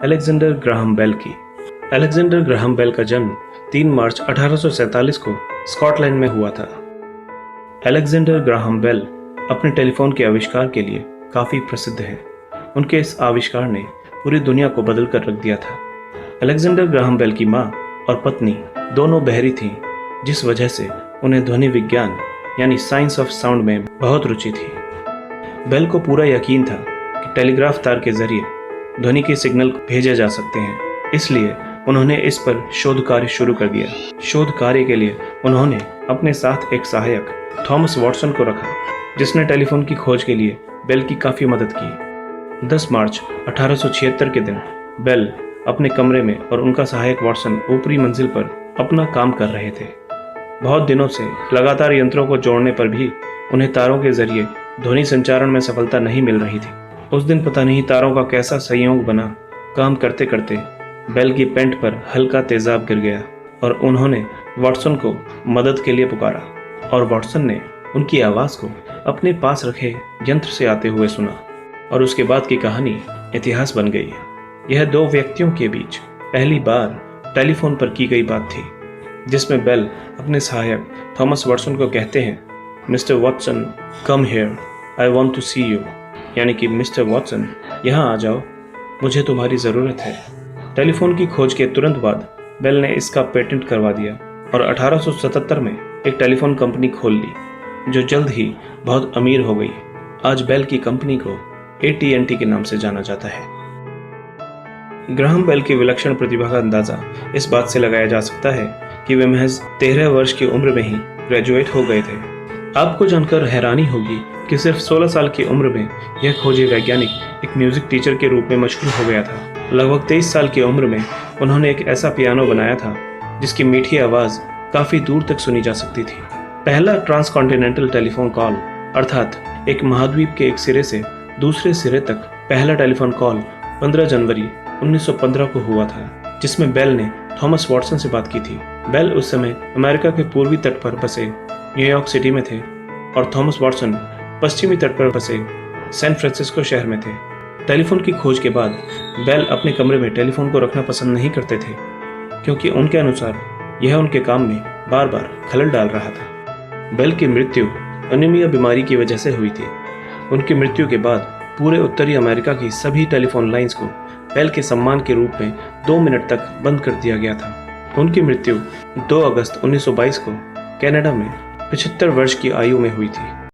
Alexander Graham bell की। Alexander Graham bell का जन्म 3 मार्च 1847 को स्कॉटलैंड में हुआ था। अलेक्जेंडर ग्राहम बेल अपने टेलीफोन के आविष्कार के लिए काफ़ी प्रसिद्ध हैं। उनके इस आविष्कार ने पूरी दुनिया को बदल कर रख दिया था। अलेक्जेंडर ग्राहम बेल की माँ और पत्नी दोनों बहरी थीं, जिस वजह से उन्हें ध्वनि विज्ञान यानी साइंस ऑफ साउंड में बहुत रुचि थी। बेल को पूरा यकीन था कि टेलीग्राफ तार के जरिए ध्वनि के सिग्नल भेजे जा सकते हैं, इसलिए उन्होंने इस पर शोध कार्य शुरू कर दिया। शोध कार्य के लिए उन्होंने अपने साथ एक सहायक थॉमस वॉटसन को रखा, जिसने टेलीफोन की खोज के लिए बेल की काफ़ी मदद की। 10 मार्च 1876 के दिन बेल अपने कमरे में और उनका सहायक वॉटसन ऊपरी मंजिल पर अपना काम कर रहे थे। बहुत दिनों से लगातार यंत्रों को जोड़ने पर भी उन्हें तारों के जरिए ध्वनि संचारण में सफलता नहीं मिल रही थी। उस दिन पता नहीं तारों का कैसा संयोग बना, काम करते करते बेल की पेंट पर हल्का तेजाब गिर गया और उन्होंने वॉटसन को मदद के लिए पुकारा और वॉटसन ने उनकी आवाज़ को अपने पास रखे यंत्र से आते हुए सुना और उसके बाद की कहानी इतिहास बन गई। यह दो व्यक्तियों के बीच पहली बार टेलीफोन पर की गई बात थी, जिसमें बेल अपने सहायक थॉमस वॉटसन को कहते हैं, mister Watson come here, I want to see you, यानी कि मिस्टर वॉटसन यहाँ आ जाओ, मुझे तुम्हारी ज़रूरत है। टेलीफोन की खोज के तुरंत बाद बेल ने इसका पेटेंट करवा दिया और 1877 में एक टेलीफोन कंपनी खोल ली, जो जल्द ही बहुत अमीर हो गई। आज बेल की कंपनी को AT&T के नाम से जाना जाता है। ग्राहम बेल की विलक्षण प्रतिभा का अंदाजा इस बात से लगाया जा सकता है कि वे महज 13 वर्ष की उम्र में ही ग्रेजुएट हो गए थे। आपको जानकर हैरानी होगी कि सिर्फ 16 साल की उम्र में यह खोजी वैज्ञानिक एक म्यूजिक टीचर के रूप में मशहूर हो गया था। लगभग 23 साल की उम्र में उन्होंने एक ऐसा पियानो बनाया था जिसकी मीठी आवाज़ काफ़ी दूर तक सुनी जा सकती थी। पहला ट्रांसकॉन्टिनेंटल टेलीफोन कॉल, अर्थात एक महाद्वीप के एक सिरे से दूसरे सिरे तक पहला टेलीफोन कॉल 15 जनवरी 1915 को हुआ था, जिसमें बेल ने थॉमस वॉटसन से बात की थी। बेल उस समय अमेरिका के पूर्वी तट पर बसे न्यूयॉर्क सिटी में थे और थॉमस वॉटसन पश्चिमी तट पर बसे सैन फ्रांसिस्को शहर में थे। टेलीफोन की खोज के बाद बेल अपने कमरे में टेलीफोन को रखना पसंद नहीं करते थे, क्योंकि उनके अनुसार यह उनके काम में बार बार खलल डाल रहा था। बेल की मृत्यु अनीमिया बीमारी की वजह से हुई थी। उनकी मृत्यु के बाद पूरे उत्तरी अमेरिका की सभी टेलीफोन लाइंस को बेल के सम्मान के रूप में 2 मिनट तक बंद कर दिया गया था। उनकी मृत्यु 2 अगस्त 1922 को कनाडा में 75 वर्ष की आयु में हुई थी।